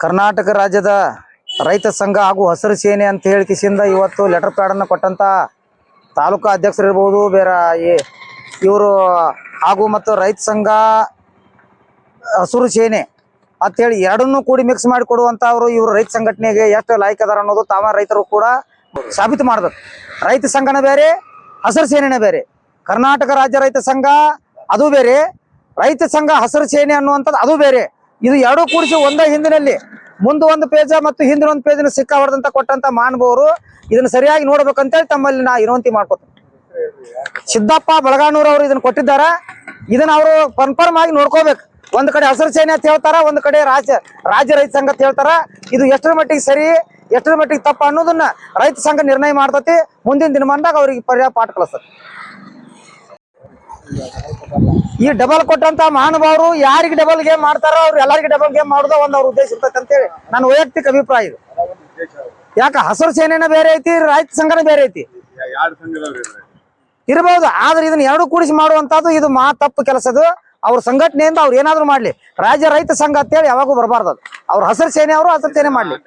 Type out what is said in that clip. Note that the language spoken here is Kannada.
ಕರ್ನಾಟಕ ರಾಜ್ಯದ ರೈತ ಸಂಘ ಹಾಗೂ ಹಸಿರು ಸೇನೆ ಅಂತ ಹೇಳಿಕಿಸಿಂದ ಇವತ್ತು ಲೆಟರ್ ಪ್ಯಾಡ್ ಅನ್ನು ಕೊಟ್ಟಂತ ತಾಲೂಕಾ ಅಧ್ಯಕ್ಷರು ಇರಬಹುದು ಬೇರೆ ಇವರು ಹಾಗೂ ಮತ್ತು ರೈತ ಸಂಘ ಹಸಿರು ಸೇನೆ ಅಂತ ಹೇಳಿ ಎರಡನ್ನೂ ಕೂಡಿ ಮಿಕ್ಸ್ ಮಾಡಿ ಕೊಡುವಂತವರು ಇವರು ರೈತ ಸಂಘಟನೆಗೆ ಎಷ್ಟು ಲಾಯಕ್ ಅದಾರ ಅನ್ನೋದು ತಾವ ರೈತರು ಕೂಡ ಸಾಬೀತು ಮಾಡಬೇಕು. ರೈತ ಸಂಘನ ಬೇರೆ, ಹಸಿರು ಸೇನೆನೇ ಬೇರೆ. ಕರ್ನಾಟಕ ರಾಜ್ಯ ರೈತ ಸಂಘ ಅದು ಬೇರೆ, ರೈತ ಸಂಘ ಹಸಿರು ಸೇನೆ ಅನ್ನುವಂಥದ್ದು ಅದು ಬೇರೆ. ಇದು ಎರಡೂ ಕೂಡಿಸಿ ಒಂದೇ ಹಿಂದಿನಲ್ಲಿ ಮುಂದೆ ಒಂದು ಪೇಜ ಮತ್ತು ಹಿಂದಿನ ಒಂದು ಪೇಜ್ ಸಿಕ್ಕ ಹೊಡೆದಂತ ಕೊಟ್ಟಂತ ಮಾನವರು ಇದನ್ನ ಸರಿಯಾಗಿ ನೋಡ್ಬೇಕಂತೇಳಿ ತಮ್ಮಲ್ಲಿ ನಾ ವಿನಂತಿ ಮಾಡ್ಕೊತೀನಿ. ಸಿದ್ದಪ್ಪ ಬಳಗಾನೂರ್ ಅವರು ಇದನ್ನ ಕೊಟ್ಟಿದ್ದಾರೆ. ಇದನ್ನ ಅವರು ಕನ್ಫರ್ಮ್ ಆಗಿ ನೋಡ್ಕೋಬೇಕು. ಒಂದ್ ಕಡೆ ಹಸಿರು ಸೇನೆ ಅಂತ ಹೇಳ್ತಾರ, ಒಂದ್ ಕಡೆ ರಾಜ್ಯ ರೈತ ಸಂಘ ಅಂತ ಹೇಳ್ತಾರ. ಇದು ಎಷ್ಟರ ಮಟ್ಟಿಗೆ ಸರಿ ಎಷ್ಟರ ಮಟ್ಟಿಗೆ ತಪ್ಪ ಅನ್ನೋದನ್ನ ರೈತ ಸಂಘ ನಿರ್ಣಯ ಮಾಡ್ತತಿ. ಮುಂದಿನ ದಿನಮಾನದಾಗ ಅವ್ರಿಗೆ ಪರ್ಯಾಯ ಪಾಠ ಕಲಿಸ್ತದೆ. ಈ ಡಬಲ್ ಕೊಟ್ಟಂತ ಮಹಾನುಭಾವರು ಯಾರಿಗೆ ಡಬಲ್ ಗೇಮ್ ಮಾಡ್ತಾರೋ ಅವ್ರು ಎಲ್ಲರಿಗೆ ಡಬಲ್ ಗೇಮ್ ಮಾಡೋದ ಒಂದ್ ಅವ್ರ ಉದ್ದೇಶ ಇರ್ತೈತೆ ಅಂತೇಳಿ ನನ್ನ ವೈಯಕ್ತಿಕ ಅಭಿಪ್ರಾಯ ಇದು. ಯಾಕ ಹಸಿರು ಸೇನೆನ ಬೇರೆ ಐತಿ, ರೈತ ಸಂಘನ ಬೇರೆ ಐತಿ ಇರಬಹುದು. ಆದ್ರೆ ಇದನ್ನ ಎರಡು ಕೂಡಿಸಿ ಮಾಡುವಂತದ್ದು ಇದು ತಪ್ಪು ಕೆಲಸದು. ಅವ್ರ ಸಂಘಟನೆಯಿಂದ ಅವ್ರು ಏನಾದ್ರು ಮಾಡ್ಲಿ, ರಾಜ್ಯ ರೈತ ಸಂಘ ಅಂತೇಳಿ ಯಾವಾಗೂ ಬರಬಾರ್ದು. ಅವ್ರು ಹಸಿರು ಸೇನೆ ಅವರು ಹಸಿರು ಸೇನೆ ಮಾಡ್ಲಿ.